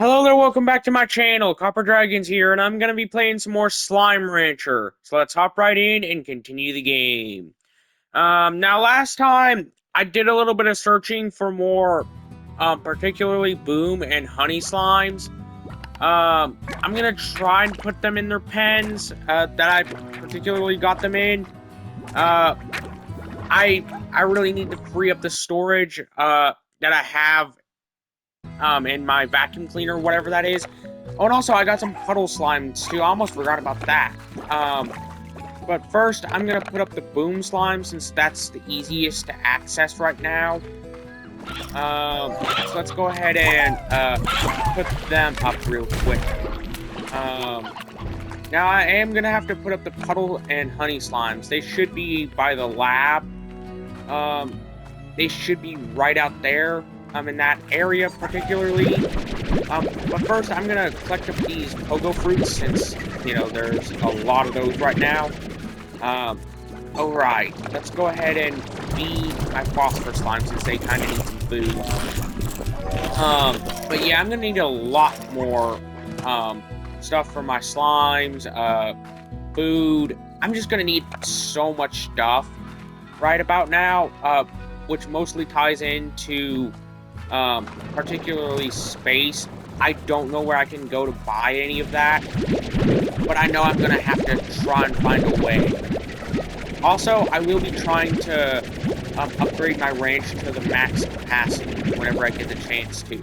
Hello there, welcome back to my channel. Copper Dragons here, and I'm gonna be playing some more Slime Rancher. So let's hop right in and continue the game. Now last time I did a little bit of searching for more, particularly Boom and Honey Slimes. I'm gonna try and put them in their pens, that I particularly got them in. Uh, I really need to free up the storage, that I have in my vacuum cleaner, whatever that is. Oh, and also I got some puddle slimes too. I almost forgot about that. But first I'm gonna put up the boom slime since that's the easiest to access right now. So let's go ahead and put them up real quick. Um, Now I am gonna have to put up the puddle and honey slimes. They should be by the lab. Um, they should be right out there. In that area particularly. But first, I'm gonna collect up these pogo fruits since there's a lot of those right now. Um, all right, let's go ahead and feed my phosphor slime since they kind of need some food. But yeah, I'm gonna need a lot more stuff for my slimes, food. I'm just gonna need so much stuff right about now, which mostly ties into particularly space. I don't know where I can go to buy any of that, but I know I'm gonna have to try and find a way. Also, I will be trying to upgrade my ranch to the max capacity whenever I get the chance to.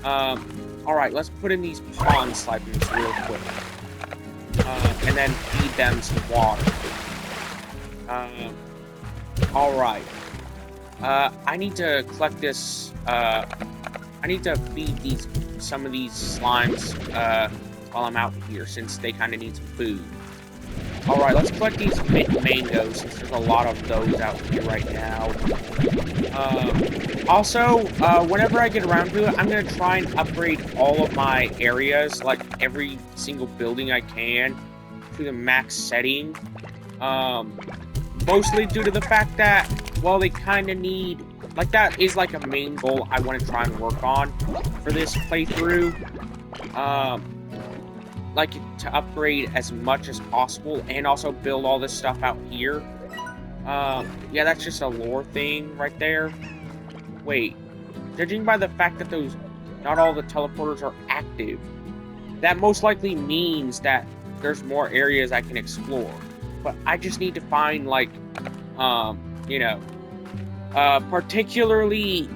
Alright, let's put in these pond slipings real quick. And then feed them some water. Alright. I need to collect this, I need to feed some of these slimes, while I'm out here, since they kind of need some food. Alright, let's collect these mangoes, since there's a lot of those out here right now. Also, whenever I get around to it, I'm gonna try and upgrade all of my areas, like every single building I can, to the max setting. Mostly due to the fact that, well, they kind of need, like, that is like a main goal I want to try and work on for this playthrough. Like, to upgrade as much as possible and also build all this stuff out here. Yeah, that's just a lore thing right there. Wait, judging by the fact that not all the teleporters are active, that most likely means that there's more areas I can explore. But I just need to find, like, um, you know, particularly,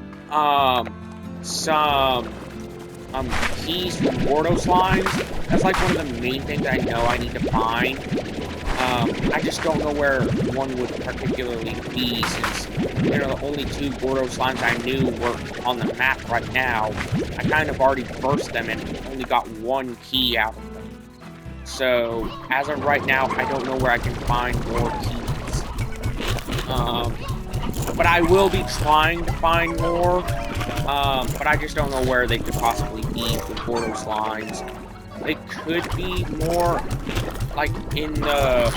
some, keys from Gordo slimes. That's, like, one of the main things I know I need to find. I just don't know where one would particularly be, since, the only two Gordo slimes I knew were on the map right now. I kind of already burst them and only got one key out of them. So, as of right now, I don't know where I can find more keys. But I will be trying to find more. But I just don't know where they could possibly be with Gordo slimes. They could be more, like, in the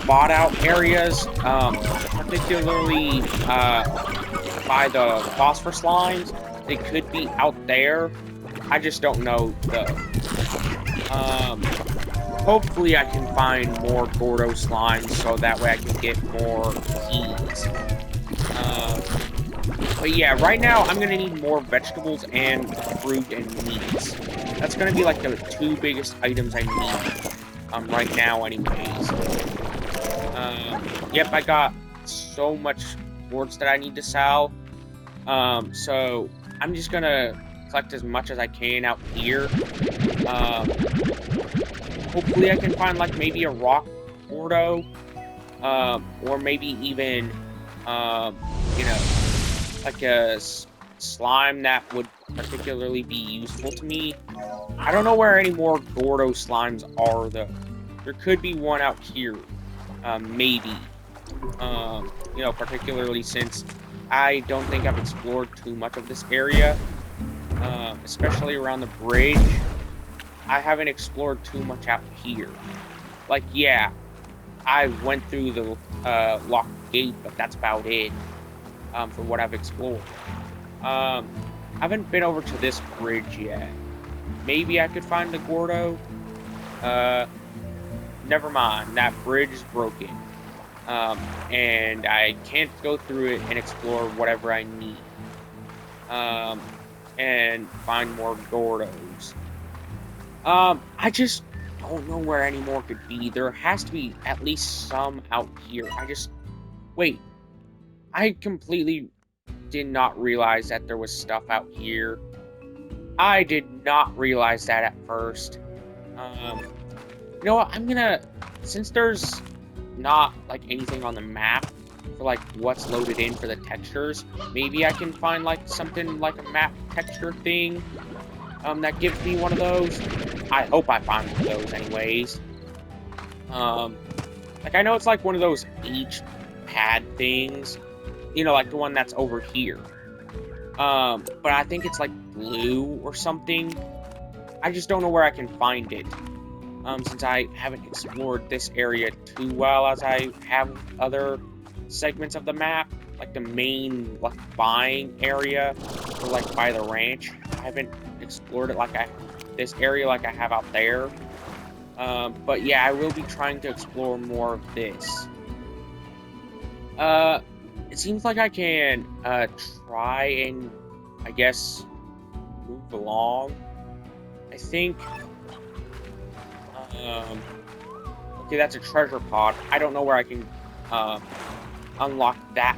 bought out areas, particularly, by the phosphor slimes. They could be out there. I just don't know, though. Hopefully I can find more Gordo slimes so that way I can get more keys. But yeah, right now I'm gonna need more vegetables and fruit and meats. That's gonna be like the two biggest items I need, right now anyways. Yep, I got so much quartz that I need to sell. So I'm just gonna collect as much as I can out here. Hopefully I can find, like, maybe a rock Gordo, or maybe even, you know, like a slime that would particularly be useful to me. I don't know where any more Gordo slimes are, though. There could be one out here, maybe. Particularly since I don't think I've explored too much of this area, especially around the bridge. I haven't explored too much out here. Like, yeah, I went through the locked gate, but that's about it, for what I've explored. I haven't been over to this bridge yet. Maybe I could find the Gordo. Never mind. That bridge is broken. And I can't go through it and explore whatever I need. And find more Gordos. I just don't know where any more could be. There has to be at least some out here. Wait. I completely did not realize that there was stuff out here. I did not realize that at first. You know what? Since there's not, like, anything on the map for, like, what's loaded in for the textures, maybe I can find, like, something like a map texture thing, that gives me one of those. I hope I find one of those anyways. Like, I know it's, like, one of those H pad things, you know, like the one that's over here. But I think it's, like, blue or something. I just don't know where I can find it. Since I haven't explored this area too well as I have other segments of the map, like the main, like, buying area, or, like, by the ranch. I haven't explored it this area like I have out there. But yeah, I will be trying to explore more of this. It seems like I can, try and, I guess, move along. I think, okay, that's a treasure pod. I don't know where I can, unlock that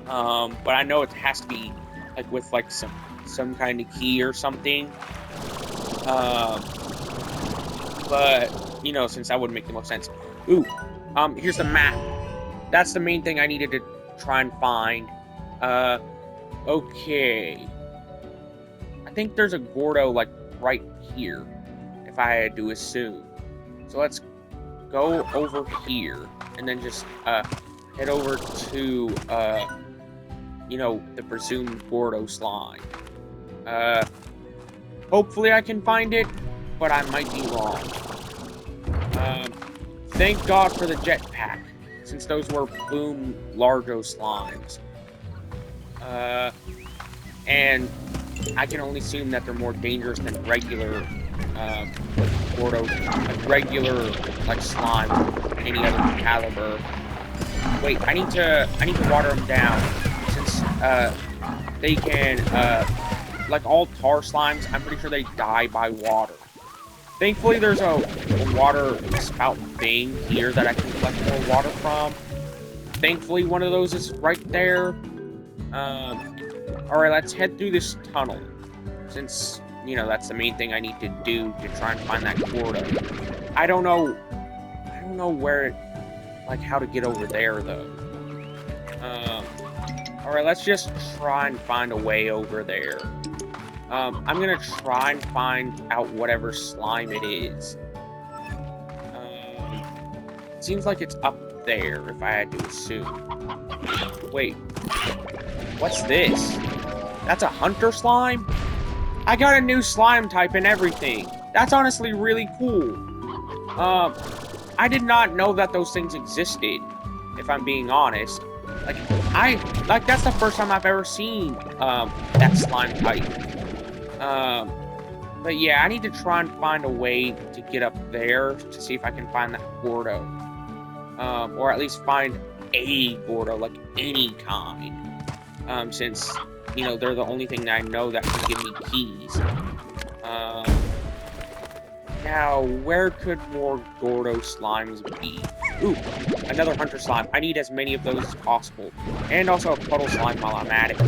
now. But I know it has to be, like, with, like, some kind of key or something. But, you know, since that would make the most sense. Ooh, here's the map. That's the main thing I needed to try and find. Okay. I think there's a Gordo, like, right here, if I had to assume. So let's go over here, and then just, head over to, you know, the presumed Gordo slime. Hopefully I can find it, but I might be wrong. Thank God for the jetpack, since those were Boom Largo slimes. And I can only assume that they're more dangerous than regular, Gordo, like regular, like, slime, any other caliber. Wait, I need to water them down, since, they can, like all tar slimes, I'm pretty sure they die by water. Thankfully, there's a water spout thing here that I can collect more water from. Thankfully, one of those is right there. Alright, let's head through this tunnel, since, you know, that's the main thing I need to do to try and find that Gordo. I don't know where, like, how to get over there, though. Alright, let's just try and find a way over there. I'm gonna try and find out whatever slime it is. It seems like it's up there, if I had to assume. Wait. What's this? That's a hunter slime? I got a new slime type and everything. That's honestly really cool. I did not know that those things existed, if I'm being honest. Like, that's the first time I've ever seen, that slime type. But yeah, I need to try and find a way to get up there to see if I can find that Gordo. Or at least find a Gordo, like any kind. Since, you know, they're the only thing that I know that can give me keys. Now, where could more Gordo slimes be? Ooh, another hunter slime. I need as many of those as possible. And also a puddle slime while I'm at it.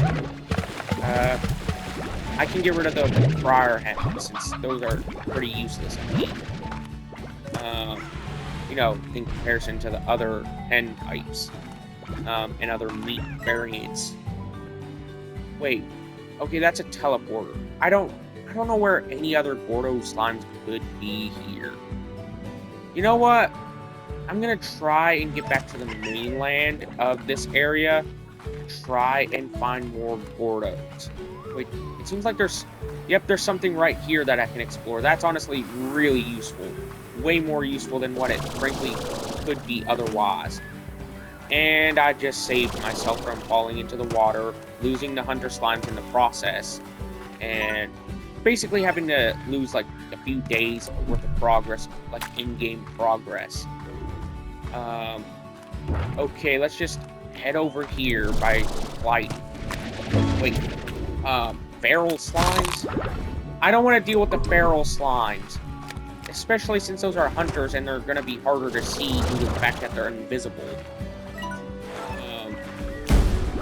I can get rid of the briar hens, since those are pretty useless to me. You know, in comparison to the other hen types. And other meat variants. Wait. Okay, that's a teleporter. I don't know where any other Gordo slimes could be here. You know what? I'm gonna try and get back to the mainland of this area. Try and find more Gordos. Wait, it seems like there's something right here that I can explore. That's honestly really useful. Way more useful than what it frankly could be otherwise. And I just saved myself from falling into the water, losing the hunter slimes in the process, and basically having to lose like a few days worth of progress, like in-game progress. Okay, let's just head over here by flight. Wait, feral slimes? I don't want to deal with the feral slimes. Especially since those are hunters and they're going to be harder to see due to the fact that they're invisible.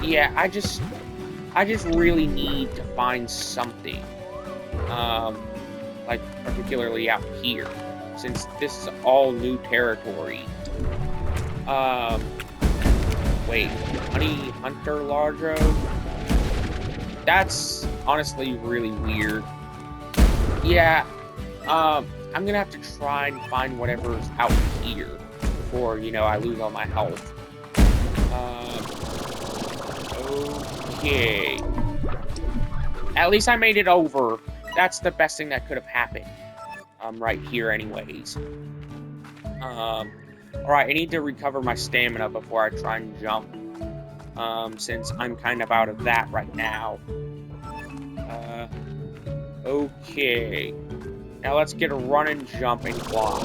Yeah, I just really need to find something. Like, particularly out here. Since this is all new territory. Wait, Honey Hunter Largo? That's honestly really weird. Yeah, I'm gonna have to try and find whatever's out here before, you know, I lose all my health. Okay. At least I made it over. That's the best thing that could have happened. Right here anyways. Alright, I need to recover my stamina before I try and jump. Since I'm kind of out of that right now. Okay. Now let's get a run and jump and fly.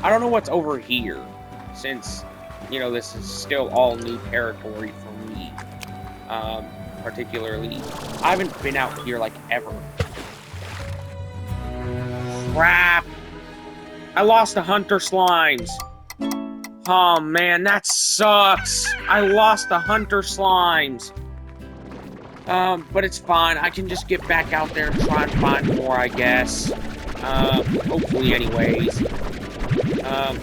I don't know what's over here, since, you know, this is still all new territory for me. Particularly, I haven't been out here, like, ever. Crap! I lost the hunter slimes! Oh, man, that sucks! I lost the hunter slimes! But it's fine. I can just get back out there and try and find more, I guess. Hopefully anyways.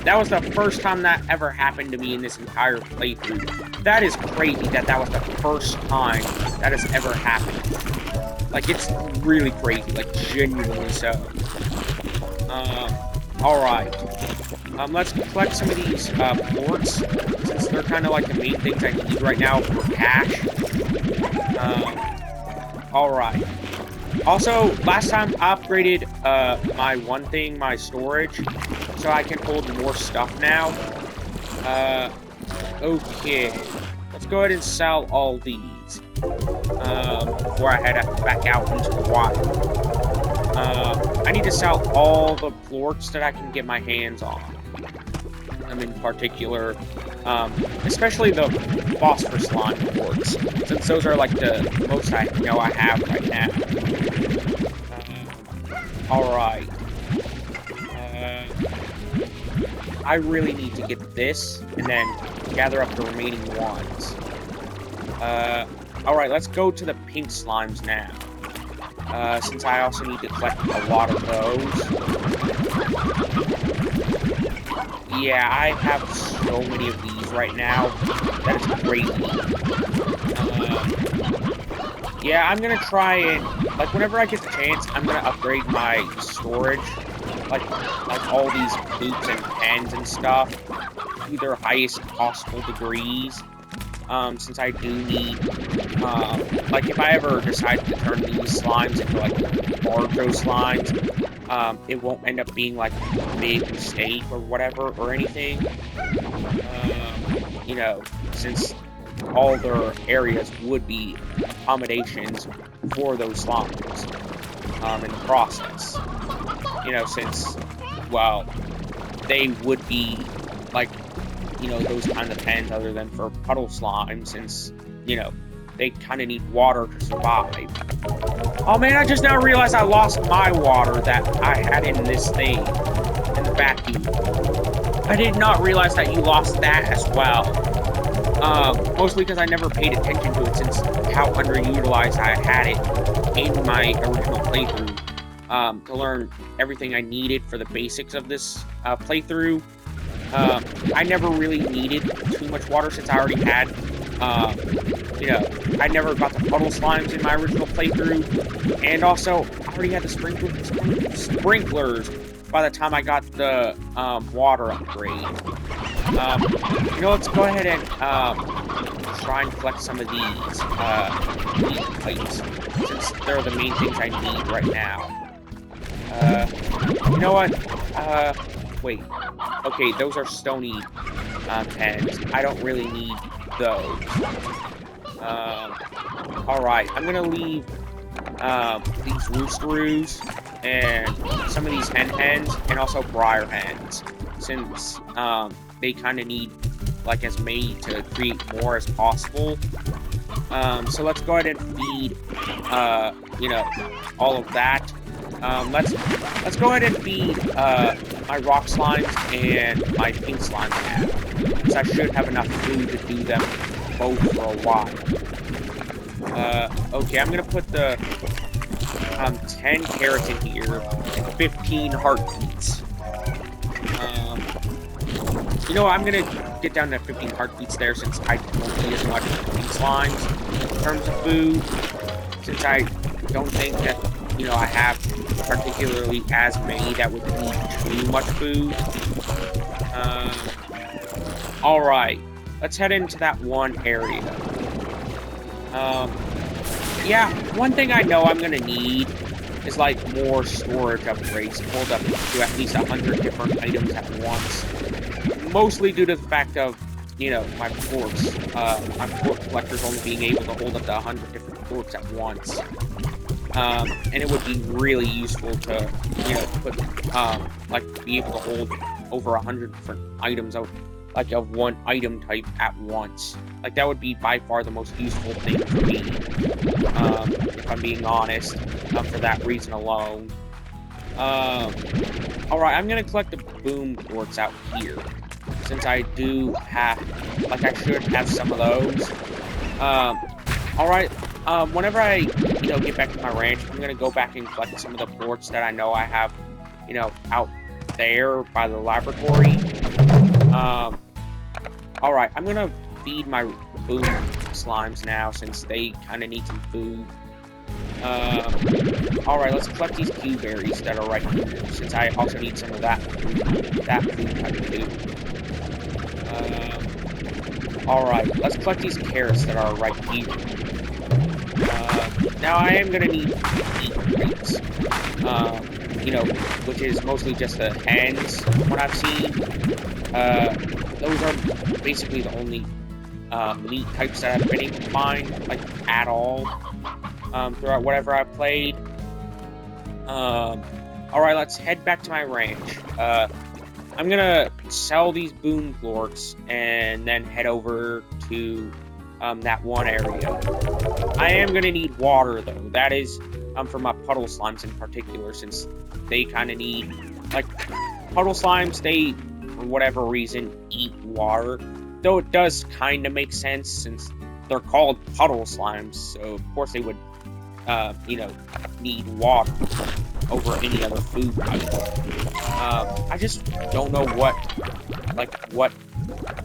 That was the first time that ever happened to me in this entire playthrough. That is crazy that that was the first time that has ever happened. Like, it's really crazy. Like, genuinely so. Alright. Let's collect some of these, ports, since they're kind of like the main things I need right now for cash. Alright. Also, last time I upgraded, my storage, so I can hold more stuff now. Okay. Let's go ahead and sell all these, before I head back out into the water. I need to sell all the plorts that I can get my hands on. In particular, especially the phosphor slime plorts, since those are like the most I know I have right now. Alright. I really need to get this, and then gather up the remaining ones. Alright, let's go to the pink slimes now. Since I also need to collect a lot of those. Yeah, I have so many of these right now. That is crazy. Yeah, I'm gonna try and, like, whenever I get the chance, I'm gonna upgrade my storage. Like all these boots and pens and stuff to their highest possible degrees. Since I do need, like, if I ever decide to turn these slimes into, like, Largo slimes, it won't end up being, like, a big mistake or whatever, or anything. You know, since all their areas would be accommodations for those slimes, in the process. You know, since, well, they would be, like, you know, those kind of pens other than for puddle slime, since, you know, they kind of need water to survive. Oh man, I just now realized I lost my water that I had in this thing, in the vacuum. I did not realize that you lost that as well. Mostly because I never paid attention to it since how underutilized I had it in my original playthrough, to learn everything I needed for the basics of this, playthrough. I never really needed too much water since I already had, you know, I never got the puddle slimes in my original playthrough, and also, I already had the sprinklers by the time I got the, water upgrade. You know, let's go ahead and, try and collect some of these, meat plates, since they're the main things I need right now. You know what, wait. Okay, those are stony hens. I don't really need those. Alright, I'm gonna leave these roosteroos and some of these hens and also briar hens, since they kind of need like as many to create more as possible. So let's go ahead and feed you know, all of that. Let's go ahead and feed my rock slimes and my pink slimes now, because I should have enough food to do them both for a while. Okay, I'm gonna put the 10 carrots in here and 15 heartbeats. You know, I'm gonna get down to 15 heartbeats there, since I don't need as much pink slimes in terms of food, since I don't think that, you know, I have particularly as many that would need too much food. Alright, let's head into that one area. Yeah, one thing I know I'm gonna need is like more storage upgrades, pulled up to at least 100 different items at once. Mostly due to the fact of, you know, my quartz collectors only being able to hold up to 100 different quartz at once. And it would be really useful to, you know, put, like, be able to hold over 100 different items of one item type at once. Like, that would be by far the most useful thing for me, if I'm being honest, for that reason alone. Alright, I'm gonna collect the boom quartz out here, since I do have, like, I should have some of those. Alright, whenever I, you know, get back to my ranch, I'm gonna go back and collect some of the quartz that I know I have, you know, out there by the laboratory. Alright, I'm gonna feed my boom slimes now, since they kind of need some food. Alright, let's collect these Q-berries that are right here, since I also need some of that food type of food. Alright, let's collect these carrots that are right here. Now I am gonna need meat crates, you know, which is mostly just the hens, from what I've seen. Those are basically the only meat types that I've been able to find, like, at all, throughout whatever I've played. Alright, let's head back to my ranch. I'm gonna sell these boom plorts and then head over to that one area. I am gonna need water, though. That is for my puddle slimes in particular, since they kind of need, like, puddle slimes, they, for whatever reason, eat water. Though it does kind of make sense, since they're called puddle slimes, so of course they would, you know, need water over any other food type. I just don't know what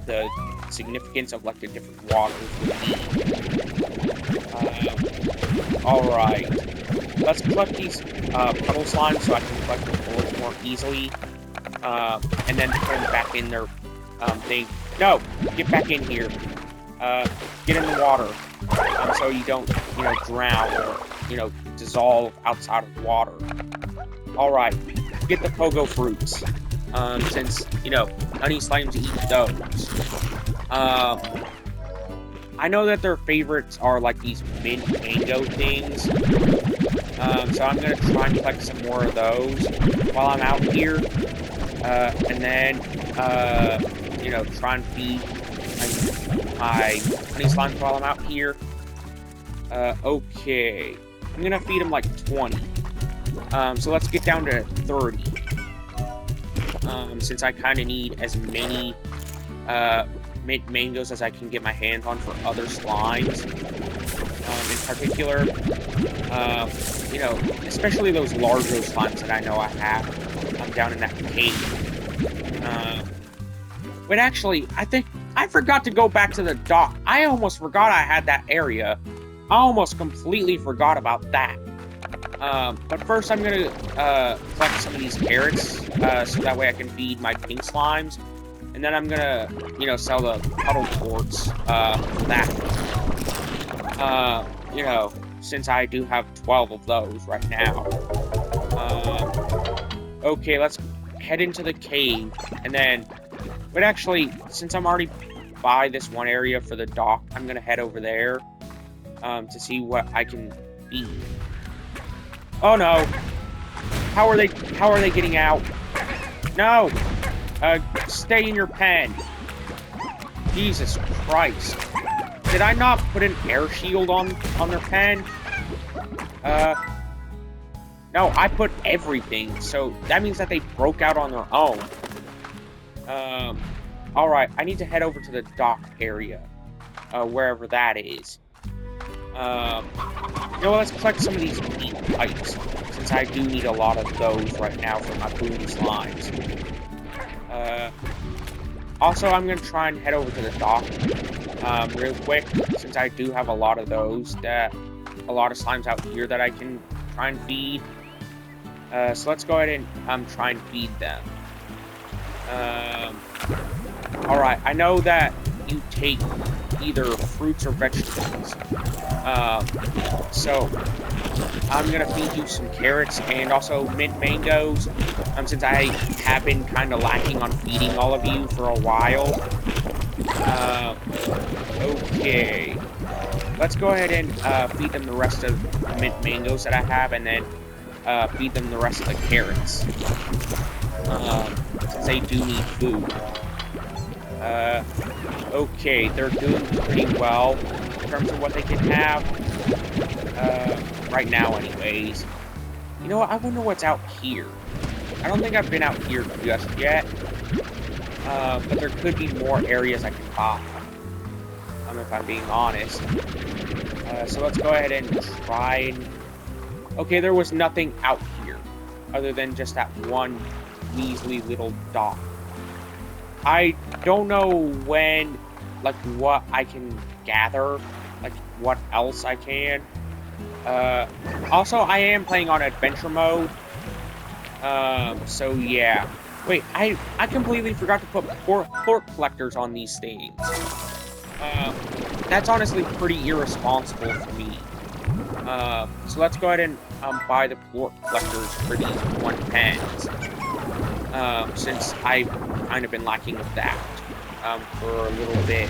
the significance of, like, the different waters would be. Alright. Let's collect these puddle slimes so I can collect the bullets more easily. And then put them back in their thing. No! Get back in here. Get in the water. So you don't, you know, drown or, you know, dissolve outside of water. Alright. Get the pogo fruits. Since, you know, honey slimes eat those. I know that their favorites are, like, these mint mango things. So I'm gonna try and collect some more of those while I'm out here. And then, you know, try and feed my honey slimes while I'm out here. Okay. I'm gonna feed them, like, 20. So let's get down to 30. Since I kind of need as many, mint mangoes as I can get my hands on for other slimes. In particular, you know, especially those larger slimes that I know I have. I'm down in that cave. But actually, I think I forgot to go back to the dock. I almost forgot I had that area. I almost completely forgot about that. But first I'm gonna collect some of these carrots, so that way I can feed my pink slimes. And then I'm gonna, you know, sell the puddle quartz, for that. You know, since I do have 12 of those right now. Okay, let's head into the cave, and then But actually, since I'm already by this one area for the dock, I'm gonna head over there to see what I can feed. Oh no! How are they getting out? No! Stay in your pen. Jesus Christ. Did I not put an air shield on their pen? No, I put everything, so that means that they broke out on their own. Alright, I need to head over to the dock area, wherever that is. You know what, let's collect some of these meat pipes, since I do need a lot of those right now for my boom slimes. Also, I'm gonna try and head over to the dock, real quick, since I do have a lot of those, a lot of slimes out here that I can try and feed. So let's go ahead and try and feed them. Alright, I know that you take either fruits or vegetables. So I'm gonna feed you some carrots and also mint mangoes. Since I have been kind of lacking on feeding all of you for a while. Okay. Let's go ahead and feed them the rest of the mint mangoes that I have, and then feed them the rest of the carrots. Since they do need food. Okay, they're doing pretty well in terms of what they can have. Right now, anyways. You know what? I wonder what's out here. I don't think I've been out here just yet. But there could be more areas I can pop. If I'm being honest. So let's go ahead and try and... Okay, there was nothing out here. Other than just that one measly little dock. I don't know when... Like, what I can gather. Like, what else I can. Also, I am playing on adventure mode. So yeah. Wait, I completely forgot to put port collectors on these things. That's honestly pretty irresponsible for me. So let's go ahead and buy the port collectors for these 1 pens. Since I've kind of been lacking with that for a little bit.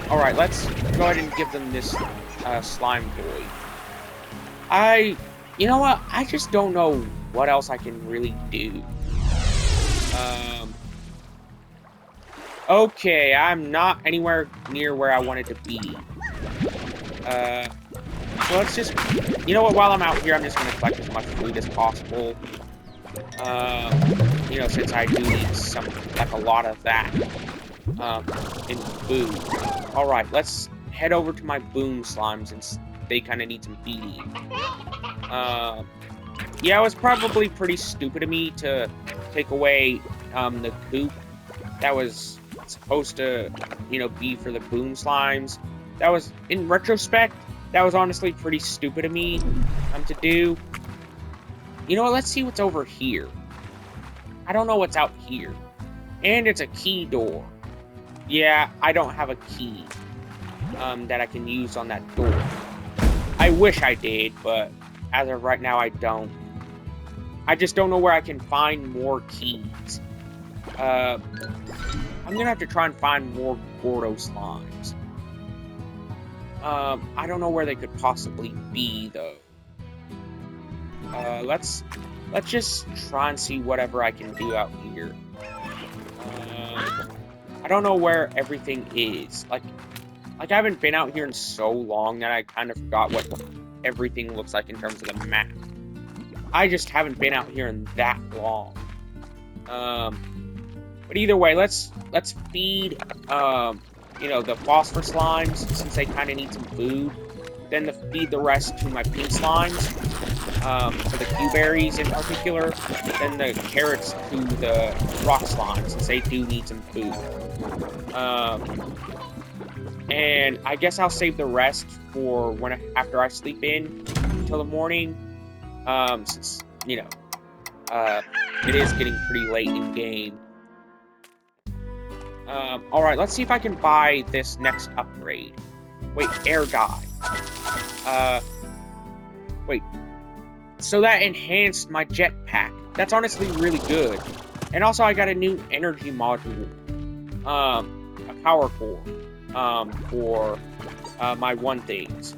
Alright, let's go ahead and give them this slime boy. You know what? I just don't know what else I can really do. Okay, I'm not anywhere near where I wanted to be. So let's just... You know what? While I'm out here, I'm just going to collect as much food as possible. You know, since I do need a lot of that in food. Alright, let's head over to my boom slimes, since they kind of need some feeding. Yeah, it was probably pretty stupid of me to take away the coop that was supposed to, you know, be for the boom slimes. That was, in retrospect, that was honestly pretty stupid of me to do. You know what, let's see what's over here. I don't know what's out here. And it's a key door. Yeah, I don't have a key that I can use on that door. I wish I did, but as of right now, I don't. I just don't know where I can find more keys. I'm gonna have to try and find more Gordo slimes. I don't know where they could possibly be, though. Let's just try and see whatever I can do out here. I don't know where everything is. Like I haven't been out here in so long that I kind of forgot what everything looks like in terms of the map. I just haven't been out here in that long. But either way, let's feed you know, the phosphor slimes, since they kind of need some food. Then feed the rest to my pink slimes, for the Q berries in particular. Then the carrots to the rock slimes, since they do need some food. And I guess I'll save the rest for after I sleep in until the morning. Since, you know, it is getting pretty late in game. Alright, let's see if I can buy this next upgrade. Wait, air dye. Wait. So that enhanced my jetpack. That's honestly really good. And also, I got a new energy module, a power core, for my one things,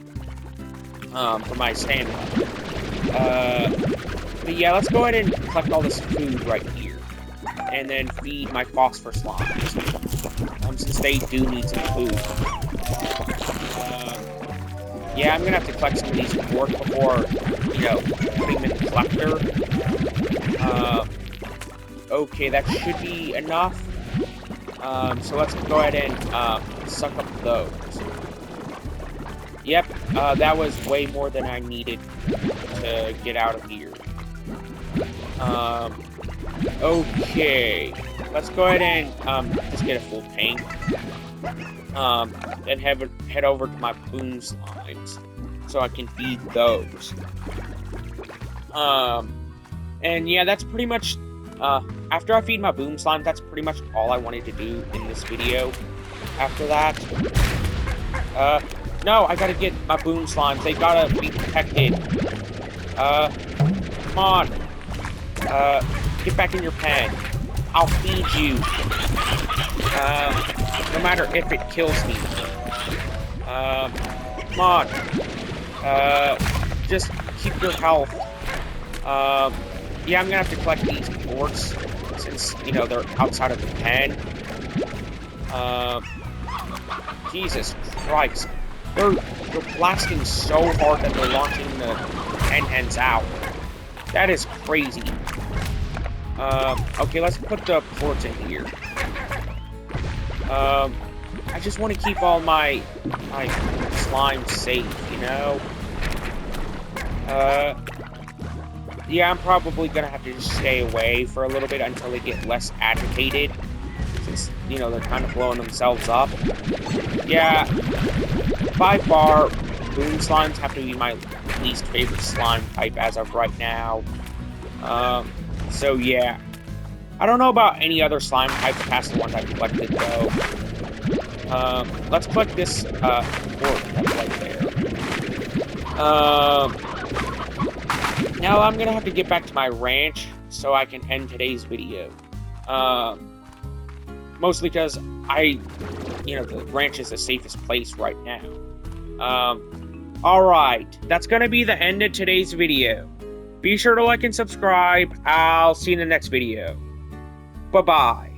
for my stamina. But yeah, let's go ahead and collect all this food right here, and then feed my phosphor slimes, since they do need some food. Yeah, I'm gonna have to collect some of these quartz before, putting them in the collector. Okay, that should be enough. So let's go ahead and suck up those. Yep, that was way more than I needed to get out of here. Okay, let's go ahead and just get a full tank. Then head over to my boom slimes so I can feed those. And yeah, that's pretty much, after I feed my boom slime, that's pretty much all I wanted to do in this video. After that, no, I gotta get my boom slimes. They gotta be protected. Come on. Get back in your pen. I'll feed you. No matter if it kills me. Come on. Just keep your health. Yeah, I'm gonna have to collect these quartz since, they're outside of the pen. Jesus Christ. They're blasting so hard that they're launching the pen hens out. That is crazy. Okay, let's put the quartz in here. I just want to keep all my slime safe, Yeah, I'm probably gonna have to just stay away for a little bit until they get less agitated, since, they're kind of blowing themselves up. Yeah, by far, boom slimes have to be my least favorite slime type as of right now. So yeah. I don't know about any other slime types past the ones I've collected, though. Let's collect this, quartz that's right there. Now I'm gonna have to get back to my ranch so I can end today's video. Mostly because the ranch is the safest place right now. Alright, that's gonna be the end of today's video. Be sure to like and subscribe. I'll see you in the next video. Bye-bye.